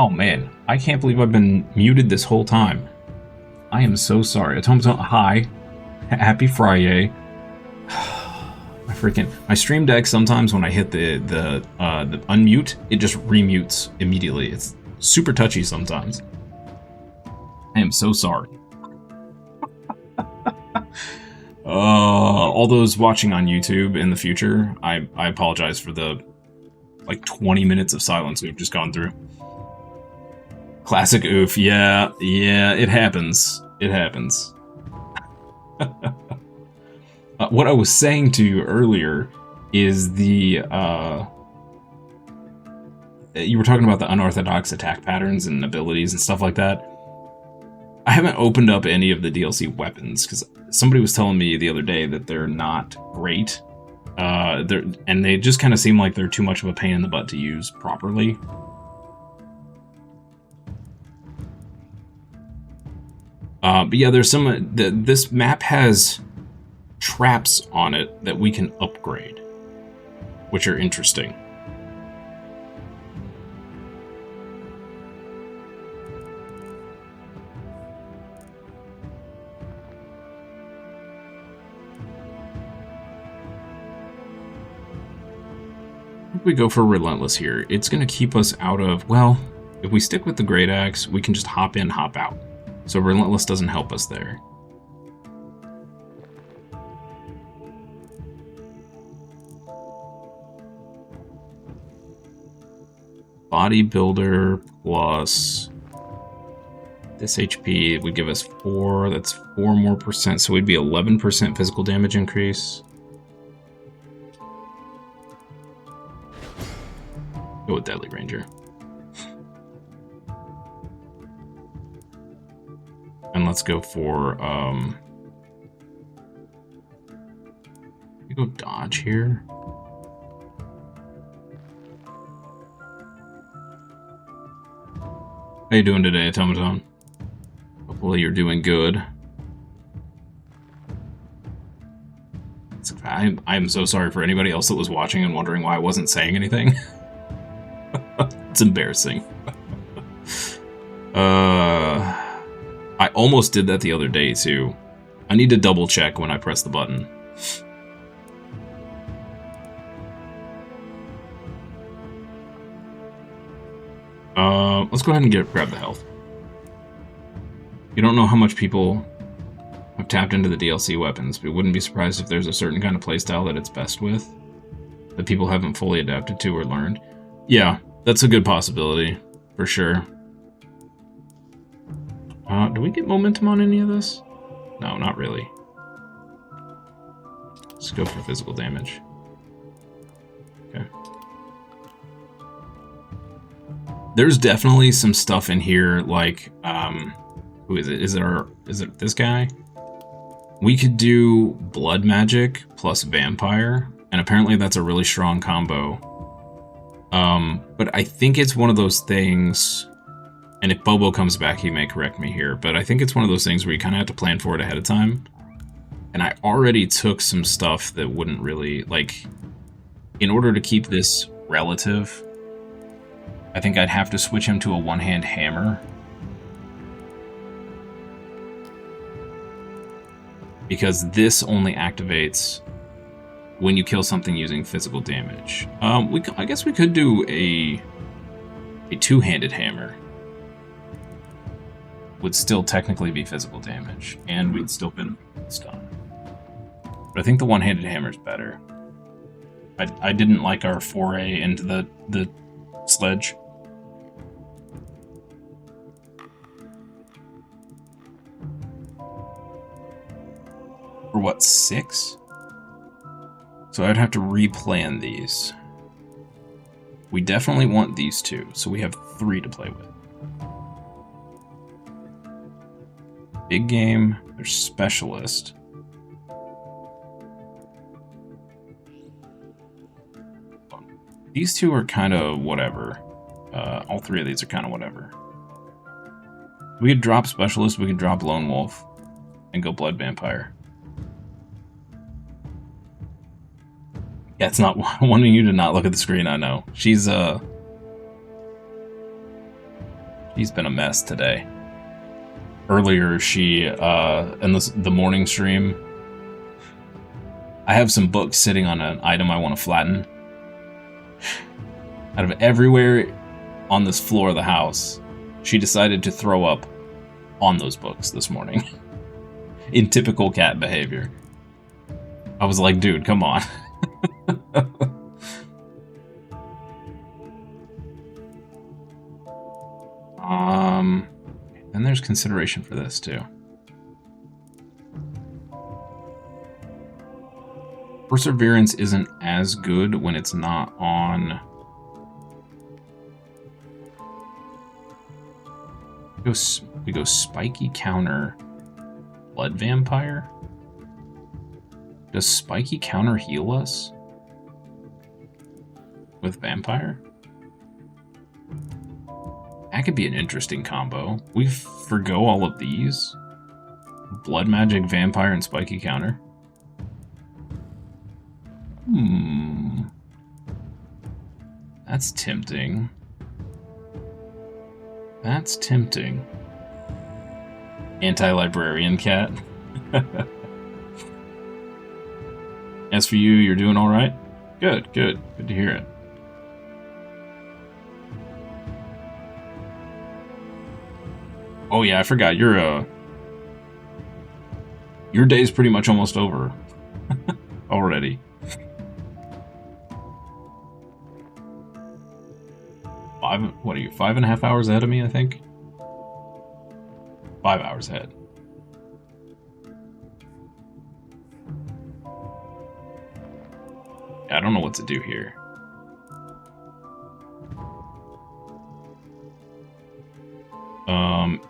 Oh man, I can't believe I've been muted this whole time. I am so sorry. Automaton, hi. Happy Friday. My stream deck, sometimes when I hit the unmute, it just remutes immediately. It's super touchy sometimes. I am so sorry. All those watching on YouTube in the future, I apologize for the like 20 minutes of silence we've just gone through. Classic oof, yeah, it happens. It happens. What I was saying to you earlier is you were talking about the unorthodox attack patterns and abilities and stuff like that. I haven't opened up any of the DLC weapons, because somebody was telling me the other day that they're not great. And they just kind of seem like they're too much of a pain in the butt to use properly. But yeah, there's some... this map has traps on it that we can upgrade, which are interesting. If we go for Relentless here, it's going to keep us out of... Well, if we stick with the Great Axe, we can just hop in, hop out. So Relentless doesn't help us there. Bodybuilder plus this HP would give us 4. That's 4 more percent, so we'd be 11% physical damage increase. Go with Deadly Ranger. And let's go for we go dodge here. How you doing today, Automaton? Hopefully you're doing good. I'm so sorry for anybody else that was watching and wondering why I wasn't saying anything. It's embarrassing. I almost did that the other day, too. I need to double check when I press the button. Let's go ahead and grab the health. You don't know how much people have tapped into the DLC weapons, but wouldn't be surprised if there's a certain kind of playstyle that it's best with, that people haven't fully adapted to or learned. Yeah, that's a good possibility, for sure. Do we get momentum on any of this? No, not really. Let's go for physical damage. Okay. There's definitely some stuff in here, like, who is it? Is it this guy? We could do blood magic plus vampire, and apparently that's a really strong combo. But I think it's one of those things, and if Bobo comes back, he may correct me here, but I think it's one of those things where you kind of have to plan for it ahead of time. And I already took some stuff that wouldn't really, like, in order to keep this relative, I think I'd have to switch him to a one-hand hammer. Because this only activates when you kill something using physical damage. I guess we could do a two-handed hammer. Would still technically be physical damage, and we'd still been stunned. But I think the one-handed hammer is better. I didn't like our foray into the sledge. For what, 6? So I'd have to replan these. We definitely want these two, so we have 3 to play with. Big game, there's specialist. These two are kind of whatever. All 3 of these are kind of whatever. We could drop specialist, we could drop lone wolf, and go blood vampire. Yeah, it's not wanting you to not look at the screen, I know. She's, She's been a mess today. Earlier, she, in the morning stream, I have some books sitting on an item I want to flatten. Out of everywhere on this floor of the house, she decided to throw up on those books this morning. In typical cat behavior. I was like, dude, come on. And there's consideration for this too. Perseverance isn't as good when it's not on. We go spiky counter blood vampire. Does spiky counter heal us with vampire? That could be an interesting combo. We forgo all of these. Blood magic, vampire, and spiky counter. That's tempting. That's tempting. Anti-librarian cat. As for you, you're doing alright? Good, good. Good to hear it. Oh yeah, I forgot. Your day's pretty much almost over. Already. What are you, 5.5 hours ahead of me, I think? 5 hours ahead. Yeah, I don't know what to do here.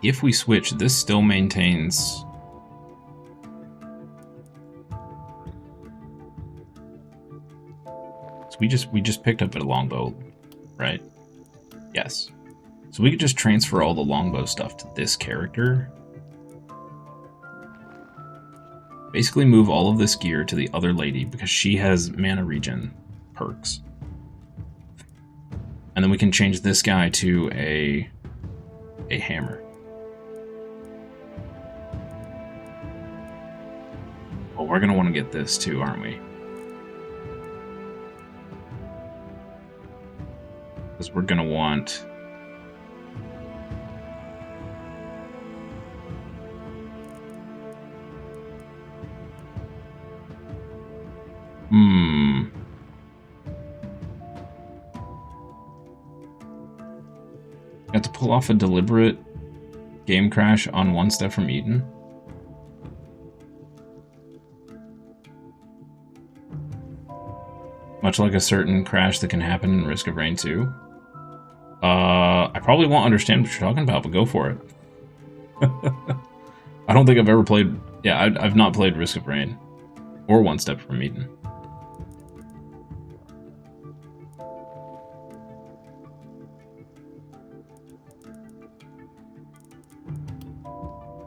If we switch, this still maintains. So we just picked up a longbow, right? Yes. So we could just transfer all the longbow stuff to this character. Basically move all of this gear to the other lady because she has mana regen perks. And then we can change this guy to a hammer. Oh, we're gonna want to get this too, aren't we? Because we're gonna want. You have to pull off a deliberate game crash on one step from Eden. Much like a certain crash that can happen in Risk of Rain 2. I probably won't understand what you're talking about, but go for it. I don't think I've ever played. Yeah, I've not played Risk of Rain or One Step from Eden.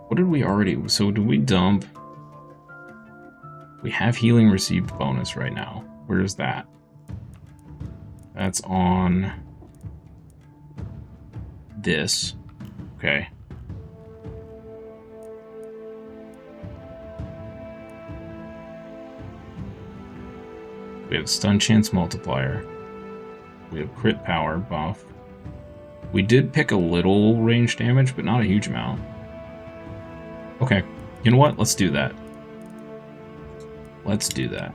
What did we already? So did we dump? We have healing received bonus right now. Where is that? That's on this. Okay. We have stun chance multiplier. We have crit power buff. We did pick a little range damage, but not a huge amount. Okay, you know what? Let's do that. Let's do that.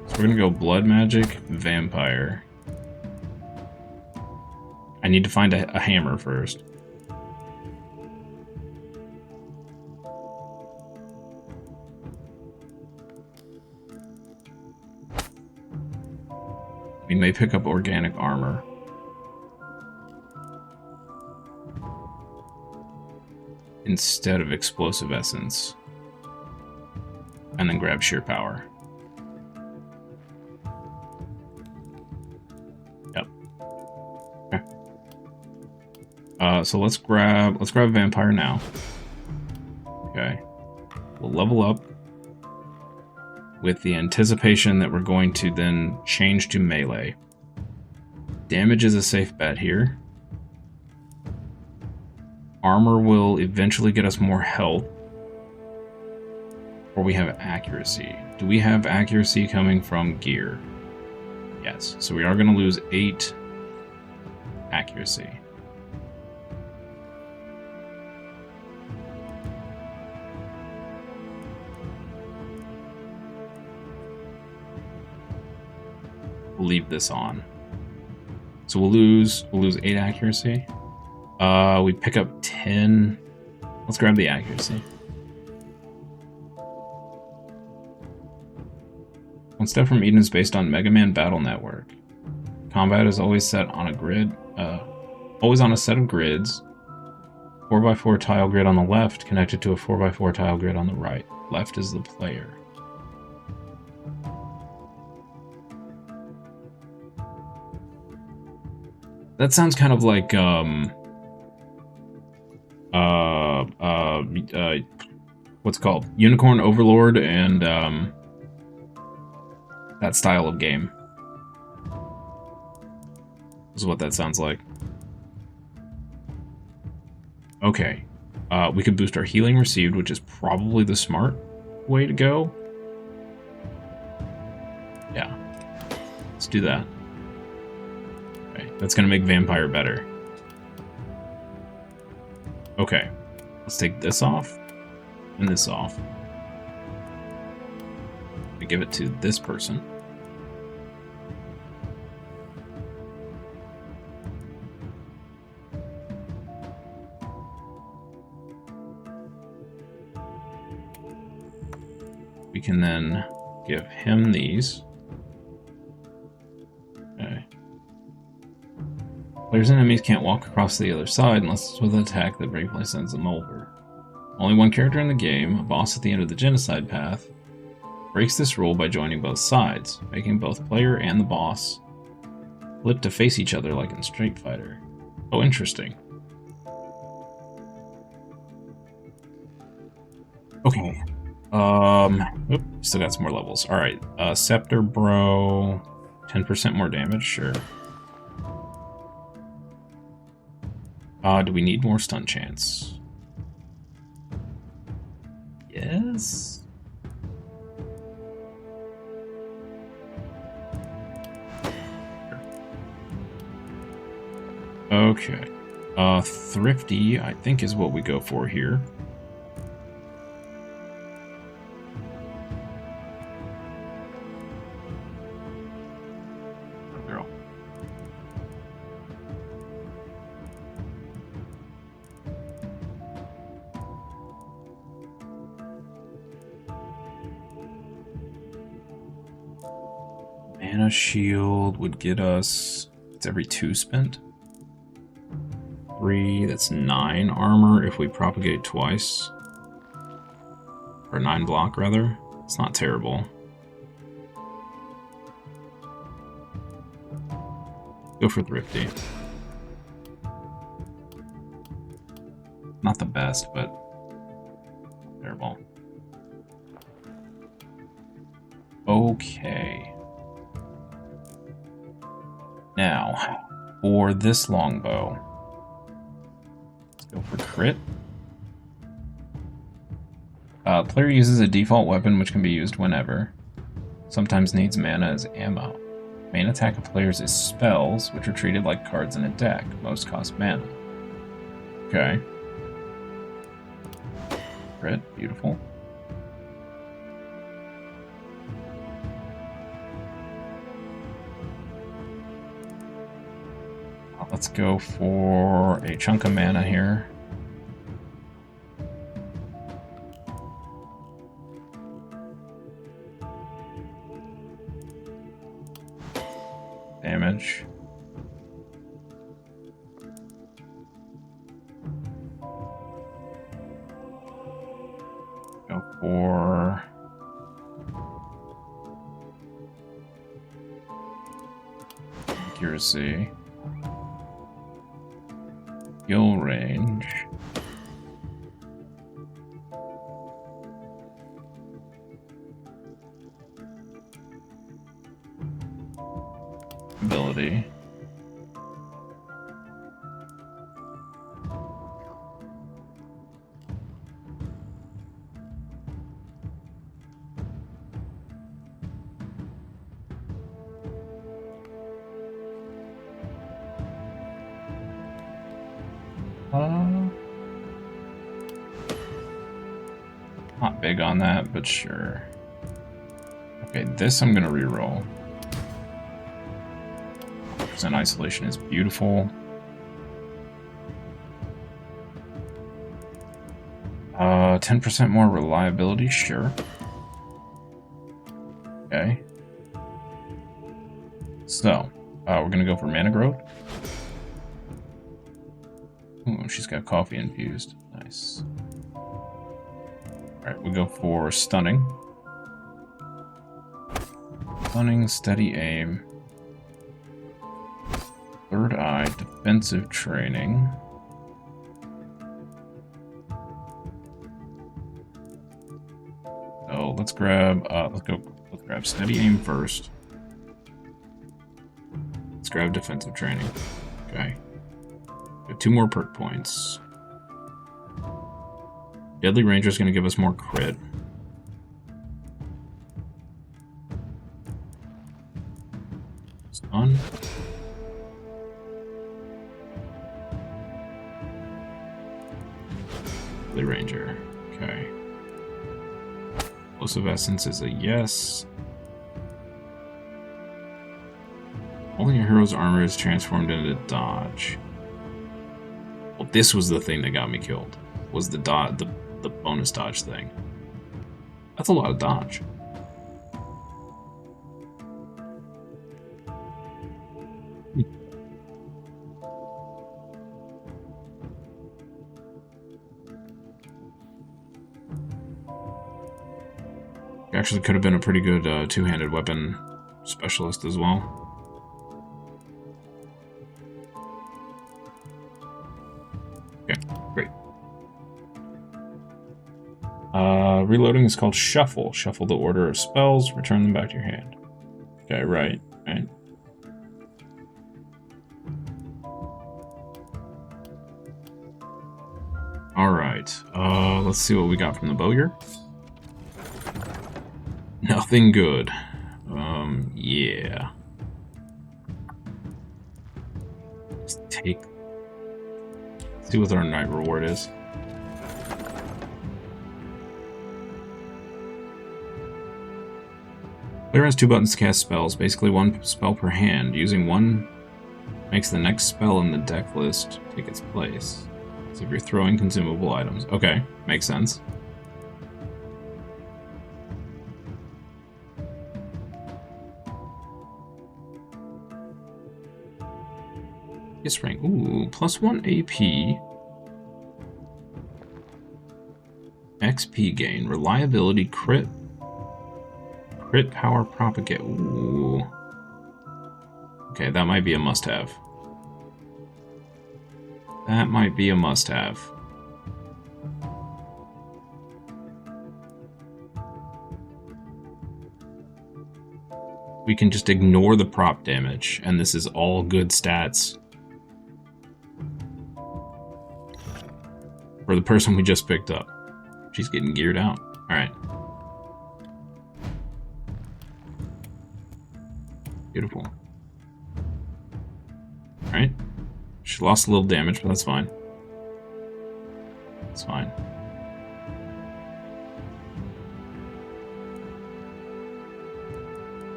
So we're gonna go blood magic, vampire. I need to find a hammer first. We may pick up organic armor. Instead of explosive essence. And then grab sheer power. Yep. Okay. So let's grab vampire now. Okay. We'll level up with the anticipation that we're going to then change to melee. Damage is a safe bet here. Armor will eventually get us more health. Or we have accuracy. Do we have accuracy coming from gear? Yes. So we are going to lose 8 accuracy. We'll leave this on. So we'll lose 8 accuracy. We pick up 10. Let's grab the accuracy. One step from Eden is based on Mega Man Battle Network. Combat is always set on a grid, always on a set of grids. 4x4 tile grid on the left, connected to a 4x4 tile grid on the right. Left is the player. That sounds kind of like, what's it called? Unicorn Overlord and, that style of game. This is what that sounds like. Okay. We could boost our healing received, which is probably the smart way to go. Yeah. Let's do that. Okay. That's going to make Vampire better. Okay. Let's take this off and this off. We give it to this person. We can then give him these. Okay. Players and enemies can't walk across to the other side unless it's with an attack that breakpoint sends them over. Only one character in the game, a boss at the end of the genocide path, breaks this rule by joining both sides, making both player and the boss flip to face each other like in Street Fighter. Oh, interesting. Okay. Oop, still got some more levels. Alright, Scepter Bro, 10% more damage, sure. Do we need more stun chance? Yes? Okay. Thrifty, I think, is what we go for here. Mana shield would get us, it's every 2 spent. 3, that's 9 armor if we propagate twice. Or 9 block, rather. It's not terrible. Go for Thrifty. Not the best, but terrible. Okay. Now, for this longbow, let's go for crit. Player uses a default weapon which can be used whenever. Sometimes needs mana as ammo. Main attack of players is spells, which are treated like cards in a deck. Most cost mana. Okay. Crit, beautiful. Let's go for a chunk of mana here. Damage. Go for accuracy. Skill range. Ability. Not big on that, but sure. Okay, this I'm gonna reroll. Percent isolation is beautiful. 10% more reliability, sure. Okay. So, we're gonna go for mana growth. Ooh, she's got coffee infused. Nice. Alright, we go for stunning. Stunning, steady aim. Third eye, defensive training. So let's grab steady aim first. Let's grab defensive training. Okay. We have 2 more perk points. Deadly Ranger is going to give us more crit. Stun. Deadly Ranger. Okay. Explosive Essence is a yes. Only your hero's armor is transformed into dodge. Well, this was the thing that got me killed. Was the bonus dodge thing. That's a lot of dodge. Actually could have been a pretty good two-handed weapon specialist as well. Okay, great. Reloading is called Shuffle. Shuffle the order of spells, return them back to your hand. Okay, right. Alright, let's see what we got from the bowyer. Nothing good. Yeah. Let's see what our night reward is. Player has 2 buttons to cast spells, basically 1 spell per hand. Using one makes the next spell in the deck list take its place. So if you're throwing consumable items. Okay, makes sense. Kiss ring. Ooh, +1 AP. XP gain. Reliability crit. Crit power propagate. Ooh. Okay, that might be a must-have. That might be a must-have. We can just ignore the prop damage, and this is all good stats. For the person we just picked up. She's getting geared out. Alright. Beautiful. Alright. She lost a little damage, but that's fine. That's fine.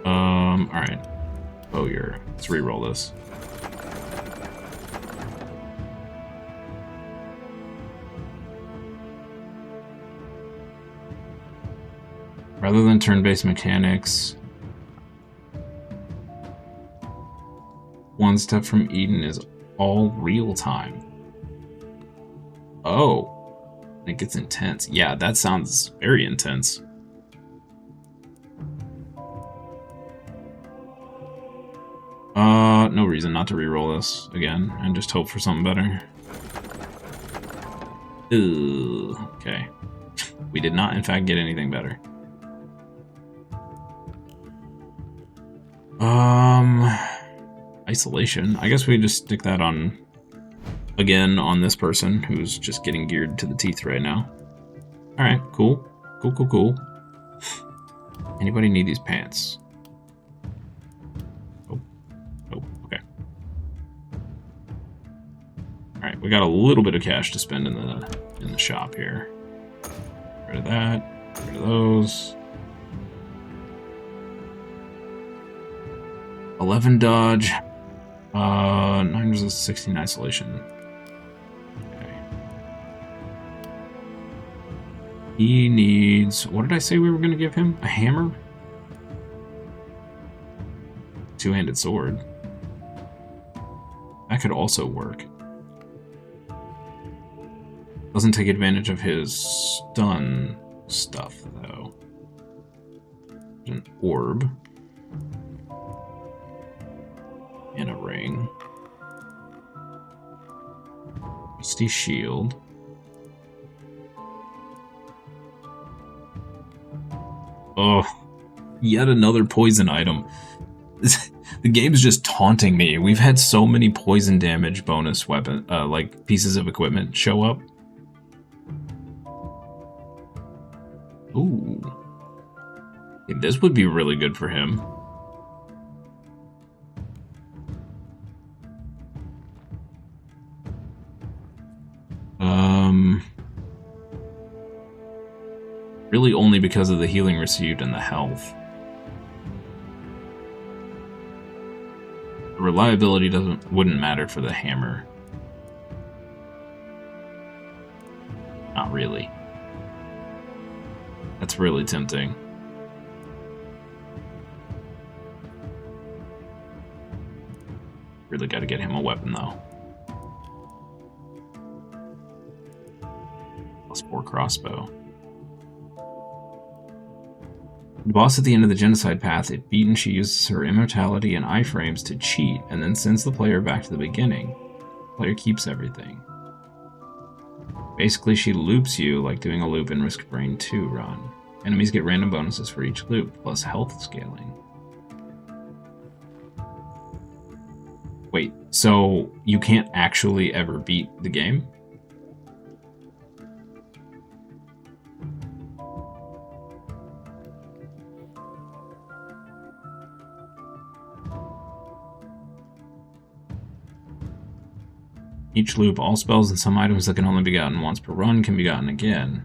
Alright. Bowyer. Let's reroll this. Rather than turn-based mechanics, One Step from Eden is all real time. Oh, it gets intense. Yeah, that sounds very intense. No reason not to reroll this again and just hope for something better. Ugh, okay. We did not, in fact, get anything better. Isolation. I guess we just stick that on, again, on this person who's just getting geared to the teeth right now. Alright, cool. Cool. Anybody need these pants? Oh, okay. Alright, we got a little bit of cash to spend in the shop here. Get rid of that. Get rid of those. 11 dodge. 9 resist, 16 isolation. Okay. He needs... What did I say we were going to give him? A hammer? Two-handed sword. That could also work. Doesn't take advantage of his stun stuff, though. There's an orb. And a ring. Misty shield. Oh, yet another poison item. The game's just taunting me. We've had so many poison damage bonus weapon, like pieces of equipment show up. Ooh. Yeah, this would be really good for him. Really only because of the healing received and the health. The reliability wouldn't matter for the hammer. Not really. That's really tempting. Really gotta get him a weapon though. +4 crossbow. The boss at the end of the genocide path, if beaten, she uses her immortality and iframes to cheat, and then sends the player back to the beginning. The player keeps everything. Basically, she loops you like doing a loop in Risk of Rain 2 run. Enemies get random bonuses for each loop, plus health scaling. Wait, so you can't actually ever beat the game? Each loop, all spells and some items that can only be gotten once per run can be gotten again.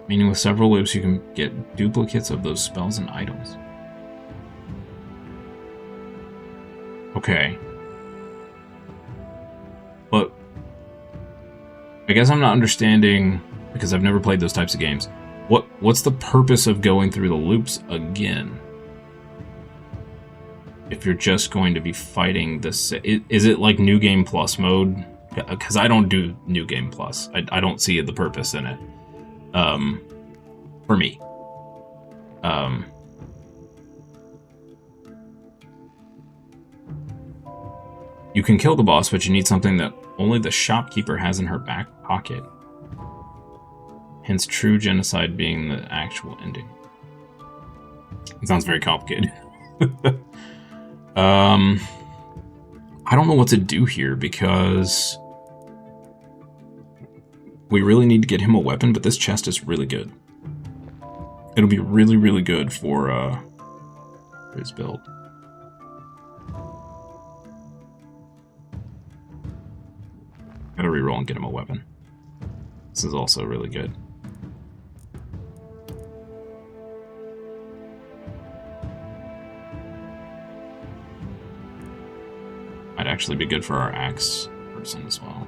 Meaning with several loops you can get duplicates of those spells and items. Okay. But I guess I'm not understanding, because I've never played those types of games. What's the purpose of going through the loops again? If you're just going to be fighting this, is it like New Game Plus mode? Because I don't do New Game Plus. I don't see the purpose in it. For me. You can kill the boss, but you need something that only the shopkeeper has in her back pocket. Hence, true genocide being the actual ending. It sounds very complicated. I don't know what to do here because we really need to get him a weapon, but this chest is really good. It'll be really, really good for his build. Gotta reroll and get him a weapon. This is also really good. Might actually be good for our axe person as well.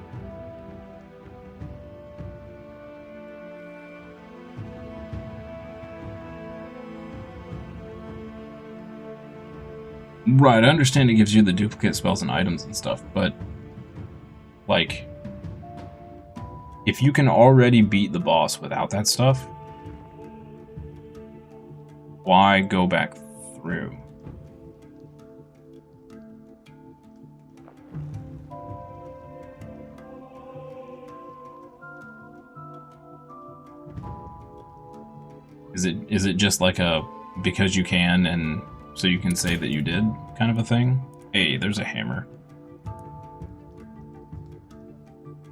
Right, I understand it gives you the duplicate spells and items and stuff, but like, if you can already beat the boss without that stuff, why go back through? Is it just like a because you can and so you can say that you did kind of a thing? Hey, there's a hammer.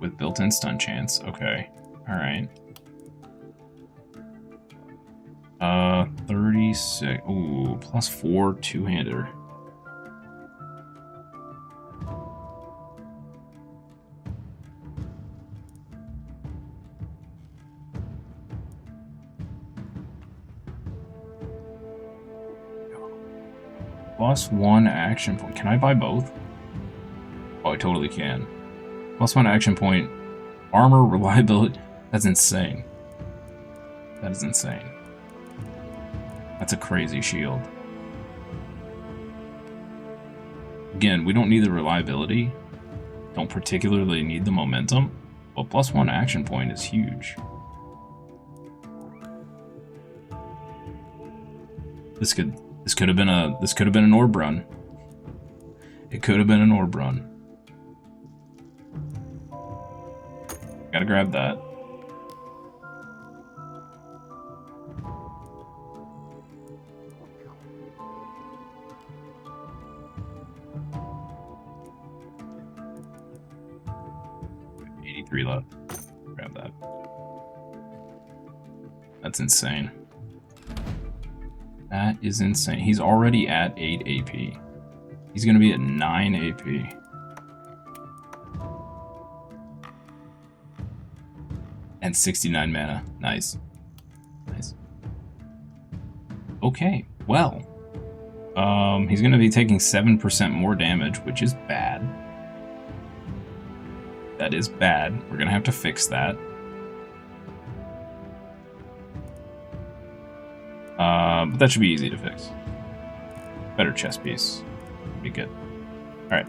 With built-in stun chance. Okay. Alright. 36. Ooh, +4 two-hander. +1 action point. Can I buy both? Oh, I totally can. +1 action point. Armor, reliability. That's insane. That is insane. That's a crazy shield. Again, we don't need the reliability. Don't particularly need the momentum. But +1 action point is huge. This could have been an orb run. It could have been an orb run. Gotta grab that. $83 left. Grab that. That's insane. That is insane. He's already at 8 AP. He's gonna be at 9 AP. And 69 mana. Nice. Nice. Okay, well. He's gonna be taking 7% more damage, which is bad. That is bad. We're gonna have to fix that. But that should be easy to fix. Better chest piece. Be good. Alright.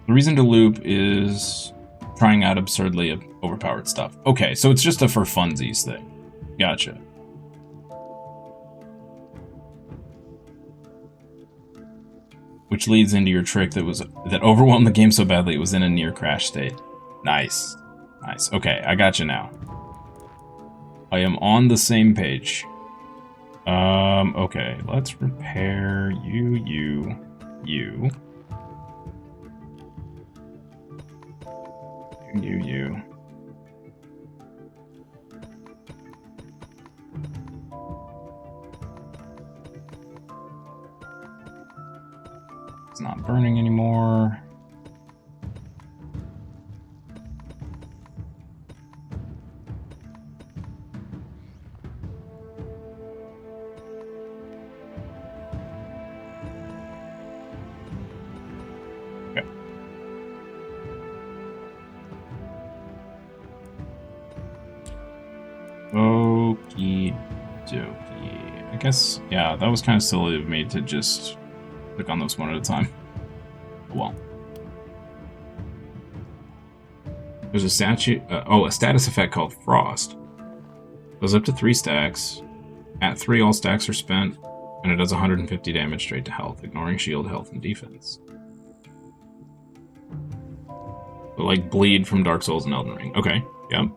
The reason to loop is trying out absurdly overpowered stuff. Okay, so it's just a for funsies thing. Gotcha. Which leads into your trick that overwhelmed the game so badly it was in a near crash state. Nice. Nice. Okay, I got you now. I am on the same page. Okay, let's repair you. It's not burning anymore. Okie dokie. I guess, yeah, that was kind of silly of me to just click on those one at a time. Well. There's a a status effect called Frost. Goes up to 3 stacks. At 3, all stacks are spent, and it does 150 damage straight to health, ignoring shield, health, and defense. But like bleed from Dark Souls and Elden Ring. Okay, yep.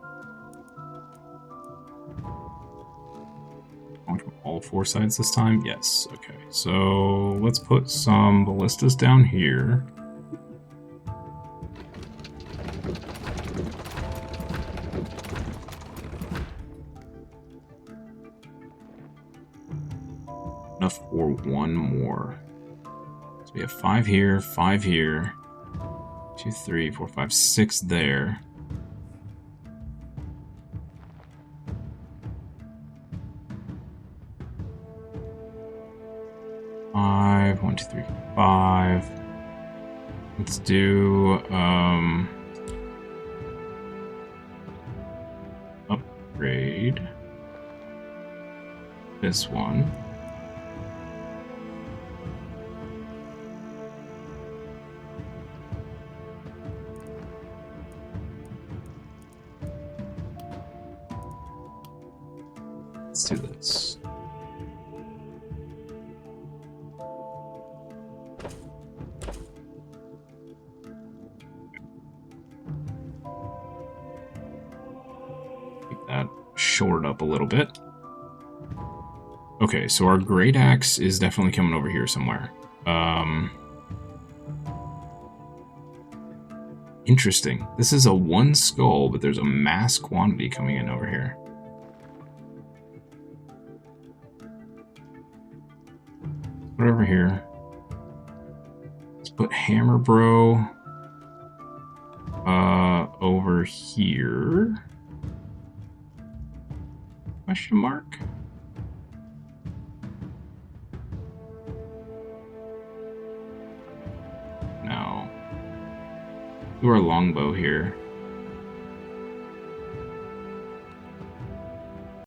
From all 4 sides this time? Yes. Okay. So let's put some ballistas down here. Enough for 1 more. So we have 5 here, 5 here, 2, 3, 4, 5, 6 there. 5, 1, 2, 3, 5. Let's do upgrade this one. Let's do this. Shored up a little bit. Okay, so our great axe is definitely coming over here somewhere. Interesting. This is a 1 skull, but there's a mass quantity coming in over here. Put it over here. Let's put Hammer Bro over here. Question mark? No. Do our longbow here.